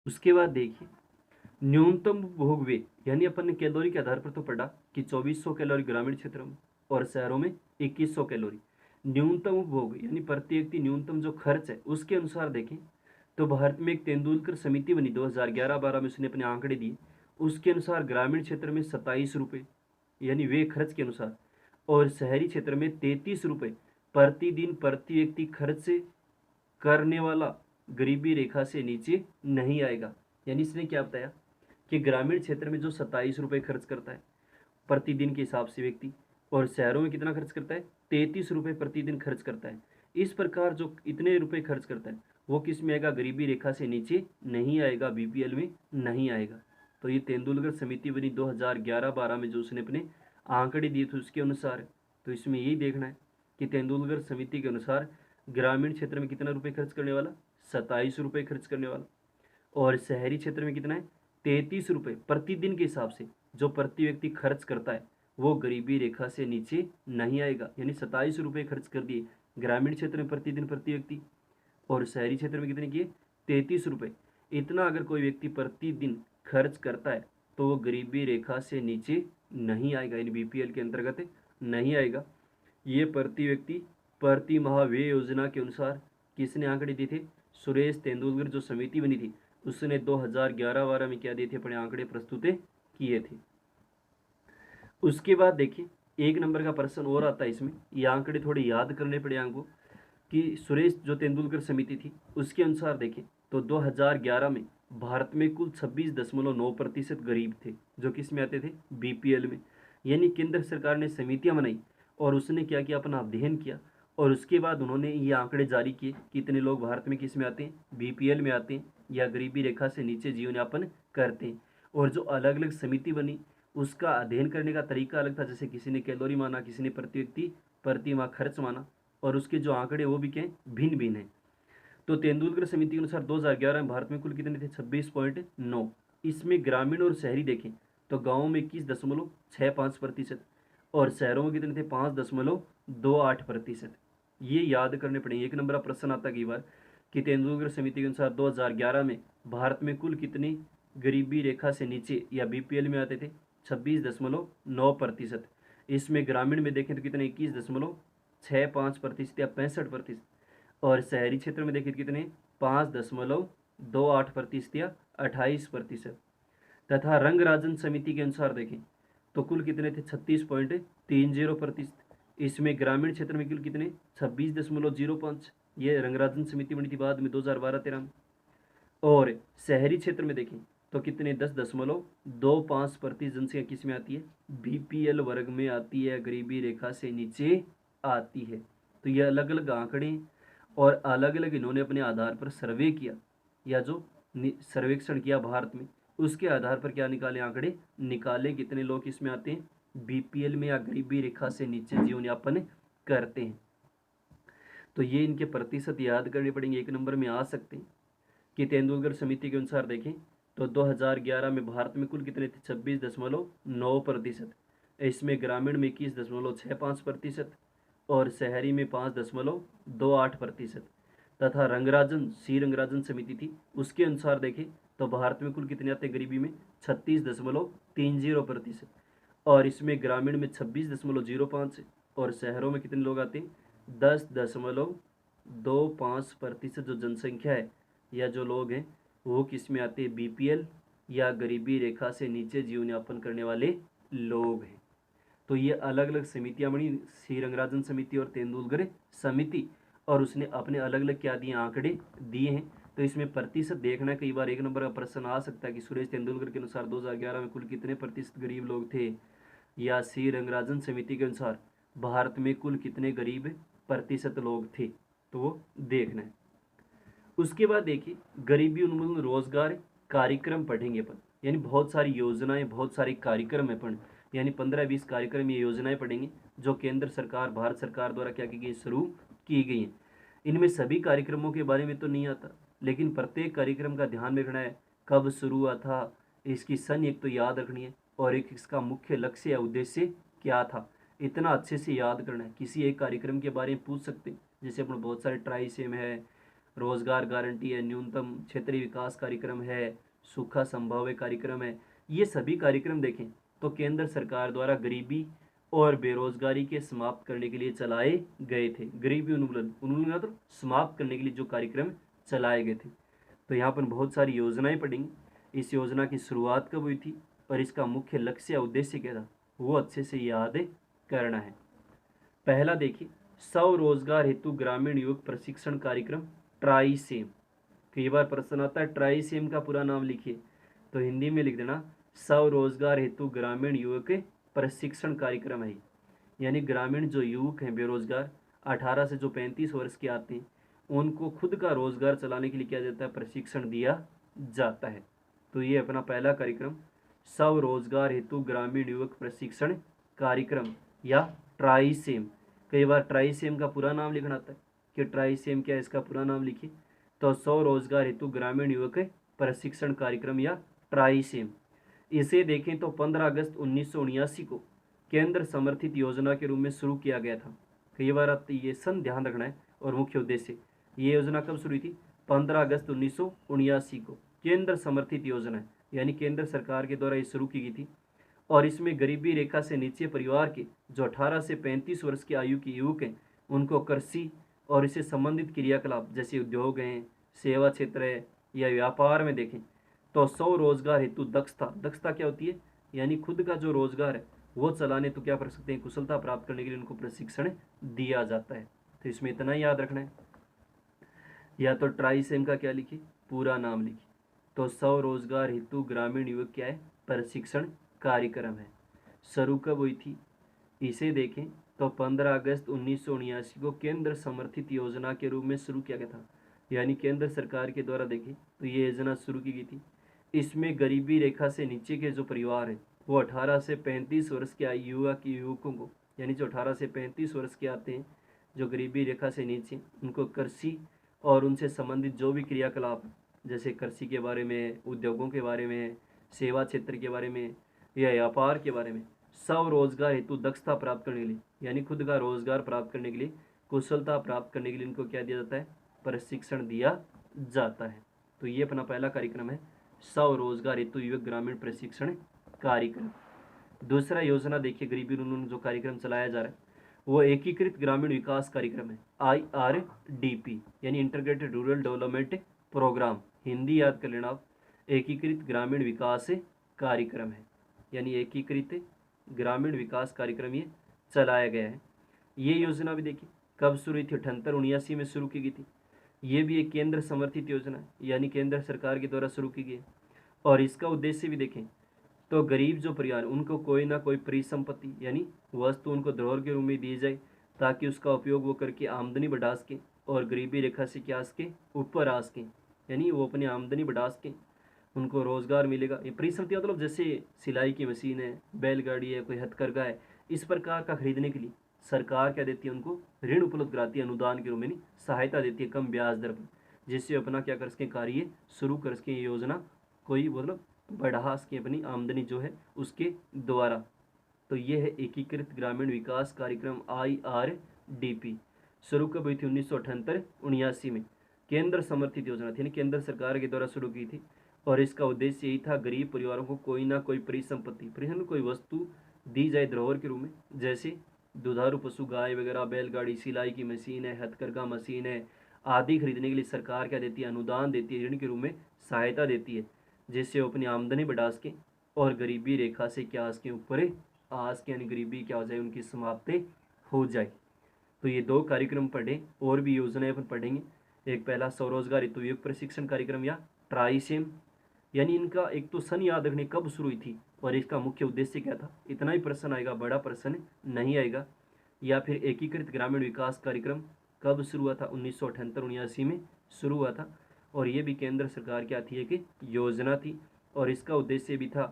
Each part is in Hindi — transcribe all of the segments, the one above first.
उसके बाद देखिए न्यूनतम उपभोग व्यय, यानी अपन ने कैलोरी के आधार पर तो पढ़ा कि 2400 कैलोरी ग्रामीण क्षेत्रों में और शहरों में 2100 कैलोरी। न्यूनतम उपभोग यानी प्रति व्यक्ति न्यूनतम जो खर्च है उसके अनुसार देखें तो भारत में एक तेंदुलकर समिति बनी 2011-12 में, उसने अपने आंकड़े दिए। उसके अनुसार ग्रामीण क्षेत्र में 27 रुपये यानी वे खर्च के अनुसार, और शहरी क्षेत्र में 33 रुपये प्रतिदिन प्रति व्यक्ति खर्च करने वाला गरीबी रेखा से नीचे नहीं आएगा। यानी इसने क्या बताया कि ग्रामीण क्षेत्र में जो 27 रुपये खर्च करता है प्रतिदिन के हिसाब से व्यक्ति, और शहरों में कितना खर्च करता है 33 रुपये प्रतिदिन खर्च करता है। इस प्रकार जो इतने रुपए खर्च करता है वो किस में आएगा, गरीबी रेखा से नीचे नहीं आएगा, बीपीएल में नहीं आएगा। तो ये तेंदुलकर समिति बनी 2011-12 में, जो उसने अपने आंकड़े दिए थे उसके अनुसार। तो इसमें यही देखना है कि तेंदुलकर समिति के अनुसार ग्रामीण क्षेत्र में कितना रुपये खर्च करने वाला, 27 रुपये खर्च करने वाला, और शहरी क्षेत्र में कितना है 33 रुपये प्रतिदिन के हिसाब से जो प्रति व्यक्ति खर्च करता है वो गरीबी रेखा से नीचे नहीं आएगा। यानी 27 रुपये खर्च कर दिए ग्रामीण क्षेत्र में प्रतिदिन प्रति व्यक्ति, और शहरी क्षेत्र में कितने किए 33 रुपये। इतना अगर कोई व्यक्ति प्रतिदिन खर्च करता है तो वो गरीबी रेखा से नीचे नहीं आएगा, यानी बीपीएल के अंतर्गत नहीं आएगा। ये प्रति व्यक्ति प्रति माह व्यय योजना के अनुसार किसने आंकड़े दिए थे, सुरेश तेंदुलकर जो समिति बनी थी उसने 2011-12 में क्या दिए थे, अपने आंकड़े प्रस्तुत किए थे। उसके बाद देखिए एक नंबर का प्रश्न और आता है इसमें, ये आंकड़े थोड़े याद करने पड़े आपको कि सुरेश जो तेंदुलकर समिति थी उसके अनुसार देखें तो 2011 में भारत में कुल 26.9% गरीब थे जो किस में आते थे, बीपीएल में। यानी केंद्र सरकार ने समितियां बनाई और उसने क्या किया, अपना अध्ययन किया, और उसके बाद उन्होंने ये आंकड़े जारी किए कि इतने लोग भारत में किस में आते हैं, बीपीएल में आते हैं या गरीबी रेखा से नीचे जीवन यापन करते हैं। और जो अलग अलग समिति बनी उसका अध्ययन करने का तरीका अलग था, जैसे किसी ने कैलोरी माना, किसी ने प्रति व्यक्ति प्रति माह खर्च माना, और उसके जो आंकड़े वो भी क्या भिन्न भिन्न हैं। तो तेंदुलकर समिति के अनुसार 2011 में भारत में कुल कितने थे, 26.9। इसमें ग्रामीण और शहरी देखें तो गाँवों में 21.65% और शहरों में कितने थे, 5.28%। ये याद करने पड़ेंगे। एक नंबर का प्रश्न आता है कई बार कि तेंदुलकर समिति के अनुसार 2011 में भारत में कुल कितने गरीबी रेखा से नीचे या बीपीएल में आते थे, 26.9%। इसमें ग्रामीण में देखें तो कितने, 21.65% या 65%, और शहरी क्षेत्र में देखें तो कितने, 5.28% या 28%। तथा रंग राजन समिति के अनुसार देखें तो कुल कितने थे, 36.30%। इसमें ग्रामीण क्षेत्र में कुल कितने, 26.05। ये रंगराजन समिति बनी थी बाद में 2012-13 में। और शहरी क्षेत्र में देखें तो कितने, 10.25% जनसंख्या किस में आती है, बीपीएल वर्ग में आती है, गरीबी रेखा से नीचे आती है। तो ये अलग अलग आंकड़े और अलग अलग इन्होंने अपने आधार पर सर्वे किया या जो सर्वेक्षण किया भारत में, उसके आधार पर क्या निकाले, आंकड़े निकाले कितने लोग इसमें आते हैं, बीपीएल में या गरीबी रेखा से नीचे जीवन यापन करते हैं। तो ये इनके प्रतिशत याद करने पड़ेंगे, एक नंबर में आ सकते हैं कि तेंदुलकर समिति के अनुसार देखें तो 2011 में भारत में कुल कितने थे, 26.9%। इसमें ग्रामीण में 21.65% और शहरी में 5.28%। तथा रंगराजन सी रंगराजन समिति थी उसके अनुसार देखें तो भारत में कुल कितने आते हैं, गरीबी में 36.30%, और इसमें ग्रामीण में 26.05 और शहरों में कितने लोग आते हैं, 10.25% जो जनसंख्या है या जो लोग हैं वो किस में आते हैं, बीपीएल या गरीबी रेखा से नीचे जीवन यापन करने वाले लोग हैं। तो ये अलग अलग समितियां बनी, सी रंगराजन समिति और तेंदुलकर समिति, और उसने अपने अलग अलग क्या दिए, आंकड़े दिए हैं। तो इसमें प्रतिशत देखना, कई बार एक नंबर का प्रश्न आ सकता है कि सुरेश तेंदुलकर के अनुसार 2011 में कुल कितने प्रतिशत गरीब लोग थे, या सी रंगराजन समिति के अनुसार भारत में कुल कितने गरीब प्रतिशत लोग थे, तो वो देखना है। उसके बाद देखिए गरीबी उन्मूलन रोजगार कार्यक्रम पढ़ेंगे अपन, यानी बहुत सारी योजनाएं, बहुत सारे कार्यक्रम है अपन, यानी 15-20 कार्यक्रम ये योजनाएं पढ़ेंगे जो केंद्र सरकार, भारत सरकार द्वारा क्या की गई, शुरू की गई हैं। इनमें सभी कार्यक्रमों के बारे में तो नहीं आता, लेकिन प्रत्येक कार्यक्रम का ध्यान रखना है, कब शुरू हुआ था, इसकी सन एक तो याद रखनी है, और एक इसका मुख्य लक्ष्य या उद्देश्य क्या था, इतना अच्छे से याद करना है। किसी एक कार्यक्रम के बारे में पूछ सकते हैं, जैसे अपन बहुत सारे ट्राइसेम है रोजगार गारंटी है, न्यूनतम क्षेत्रीय विकास कार्यक्रम है, सूखा संभाव्य कार्यक्रम है। ये सभी कार्यक्रम देखें तो केंद्र सरकार द्वारा गरीबी और बेरोजगारी के समाप्त करने के लिए चलाए गए थे। गरीबी उन्मूलन, उन्मूलन मतलब समाप्त करने के लिए जो कार्यक्रम चलाए गए थे। तो यहाँ पर बहुत सारी योजनाएं पढ़ेंगे। इस योजना की शुरुआत कब हुई थी और इसका मुख्य लक्ष्य या उद्देश्य क्या था, वो अच्छे से याद करना है। पहला देखिए, स्वरोजगार हेतु ग्रामीण युवक प्रशिक्षण कार्यक्रम ट्राइसेम। कई बार प्रश्न आता है ट्राइसेम का पूरा नाम लिखिए, तो हिंदी में लिख देना स्वरोजगार हेतु ग्रामीण युवक प्रशिक्षण कार्यक्रम है। यानी ग्रामीण जो युवक हैं बेरोजगार 18 से जो 35 वर्ष के आते हैं, उनको खुद का रोजगार चलाने के लिए क्या जाता है, प्रशिक्षण दिया जाता है। तो ये अपना पहला कार्यक्रम स्वरोजगार हेतु ग्रामीण युवक प्रशिक्षण कार्यक्रम या ट्राइसेम। कई बार ट्राइसेम का पूरा नाम लिखना आता है कि ट्राइसेम क्या है, इसका पूरा नाम लिखिए। तो स्वरोजगार हेतु ग्रामीण युवक प्रशिक्षण कार्यक्रम या ट्राइसेम। इसे देखें तो 15 अगस्त 1979 को केंद्र समर्थित योजना के रूप में शुरू किया गया था। कई बार आप ये सन ध्यान रखना है। और मुख्य उद्देश्य, ये योजना कब शुरू हुई थी, 15 अगस्त 1979 को केंद्र समर्थित योजना है, यानी केंद्र सरकार के द्वारा ये शुरू की गई थी। और इसमें गरीबी रेखा से नीचे परिवार के जो 18 से 35 वर्ष की आयु के युवक हैं, उनको कृषि और इससे संबंधित क्रियाकलाप जैसे उद्योग हैं, सेवा क्षेत्र है या व्यापार में देखें तो स्वरोजगार हेतु दक्षता, दक्षता क्या होती है, यानी खुद का जो रोजगार है वो चलाने तो क्या कर सकते हैं, कुशलता प्राप्त करने के लिए उनको प्रशिक्षण दिया जाता है। तो इसमें इतना ही याद रखना है। या तो ट्राइसेम का क्या लिखिए, पूरा नाम लिखिए। तो स्वरोजगार हेतु ग्रामीण युवक क्या है, प्रशिक्षण कार्यक्रम है। शुरू कब हुई थी, इसे देखें तो 15 अगस्त 1979 को केंद्र समर्थित योजना के रूप में शुरू किया गया था, यानी केंद्र सरकार के द्वारा देखें तो ये योजना शुरू की गई थी। इसमें गरीबी रेखा से नीचे के जो परिवार है वो 18 से 35 वर्ष के युवकों को, यानी जो 18 से 35 वर्ष के आते हैं जो गरीबी रेखा से नीचे, उनको कृषि और उनसे संबंधित जो भी क्रियाकलाप जैसे कृषि के बारे में, उद्योगों के बारे में, सेवा क्षेत्र के बारे में या व्यापार के बारे में स्वरोजगार हेतु दक्षता प्राप्त करने के लिए, यानी खुद का रोजगार प्राप्त करने के लिए, कुशलता प्राप्त करने के लिए इनको क्या दिया जाता है, प्रशिक्षण दिया जाता है। तो ये अपना पहला कार्यक्रम है स्वरोजगार हेतु युवक ग्रामीण प्रशिक्षण कार्यक्रम। दूसरा योजना देखिए, गरीबी उन्मूलन जो कार्यक्रम चलाया जा रहा है वो एकीकृत ग्रामीण विकास कार्यक्रम है, IRDP, यानी integrated rural development programme. Hindi याद कर लेना आप, एकीकृत ग्रामीण विकास कार्यक्रम है, यानी एकीकृत ग्रामीण विकास कार्यक्रम ये चलाया गया है। ये योजना भी देखिए कब शुरू हुई थी, 78-79 में शुरू की गई थी। ये भी एक केंद्र समर्थित योजना है, यानी केंद्र सरकार के द्वारा शुरू की गई है। और इसका उद्देश्य भी देखें तो गरीब जो परिवार उनको कोई ना कोई परिसंपत्ति यानी वस्तु उनको धरोहर के रूप में दी जाए, ताकि उसका उपयोग वो करके आमदनी बढ़ा सकें और गरीबी रेखा से क्या आ सकें, ऊपर आ सकें, यानी वो अपनी आमदनी बढ़ा सकें, उनको रोजगार मिलेगा। ये परिसंपत्ति मतलब जैसे सिलाई की मशीन है, बैलगाड़ी है, कोई हथकरघा है, इस प्रकार का खरीदने के लिए सरकार क्या देती है, उनको ऋण उपलब्ध कराती है, अनुदान के रूप में सहायता देती है कम ब्याज दर पर, जिससे अपना क्या कर सकें, कार्य शुरू कर सकें, ये योजना कोई मतलब बढ़ा सकें अपनी आमदनी जो है उसके द्वारा। तो ये है एकीकृत ग्रामीण विकास कार्यक्रम IRDP। शुरू कब हुई थी, 1978-79 में केंद्र समर्थित योजना थी, केंद्र सरकार के द्वारा शुरू की थी। और इसका उद्देश्य यही था गरीब परिवारों को कोई ना कोई परिसंपत्ति कोई वस्तु दी जाए धरोहर के रूप में, जैसे दुधारू पशु गाय वगैरह, बैलगाड़ी, सिलाई की मशीन है, हथकरघा मशीन है आदि खरीदने के लिए सरकार क्या देती है, अनुदान देती है, ऋण के रूप में सहायता देती है, जिससे वो अपनी आमदनी बढ़ा सकें और गरीबी रेखा से क्या आ सकें, ऊपर आ सकें, यानी गरीबी क्या हो जाए, उनकी समाप्ति हो जाए। तो ये दो कार्यक्रम पढ़ें, और भी योजनाएं अपन पढ़ेंगे। एक पहला स्वरोजगार हेतु युवक प्रशिक्षण कार्यक्रम या ट्राइसेम, यानी इनका एक तो सन याद रखने कब शुरू हुई थी और इसका मुख्य उद्देश्य क्या था, इतना ही प्रश्न आएगा, बड़ा प्रश्न नहीं आएगा। या फिर एकीकृत ग्रामीण विकास कार्यक्रम कब शुरू हुआ था, 1978-79 में शुरू हुआ था। और ये भी केंद्र सरकार क्या थी, एक योजना थी, और इसका उद्देश्य भी था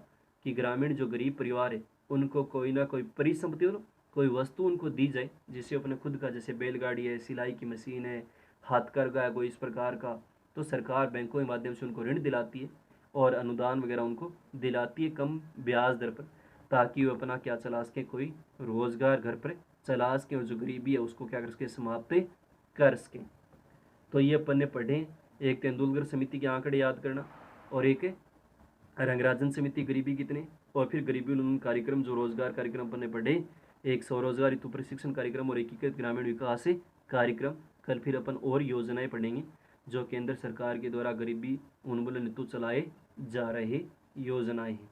कि ग्रामीण जो गरीब परिवार है उनको कोई ना कोई परिसंपत्ति हो, कोई वस्तु उनको दी जाए, जिससे अपने खुद का, जैसे बैलगाड़ी है, सिलाई की मशीन है, हथकरघा है कोई इस प्रकार का, तो सरकार बैंकों के माध्यम से उनको ऋण दिलाती है और अनुदान वगैरह उनको दिलाती है कम ब्याज दर पर, ताकि वो अपना क्या चला सके, कोई रोजगार घर पर चला सकें और जो गरीबी है उसको क्या कर सके, समाप्त कर सकें। तो ये अपन ने पढ़े, एक तेंदुलकर समिति के आंकड़े याद करना, और एक रंगराजन समिति गरीबी कितने, और फिर गरीबी उन्मूलन कार्यक्रम जो रोजगार कार्यक्रम अपन ने पढ़े, एक स्वरोजगार हेतु प्रशिक्षण कार्यक्रम और एकीकृत ग्रामीण विकास कार्यक्रम। कल फिर अपन और योजनाएं पढ़ेंगे जो केंद्र सरकार के द्वारा गरीबी उन्मूलन हेतु चलाए जा रहे योजनाएं हैं।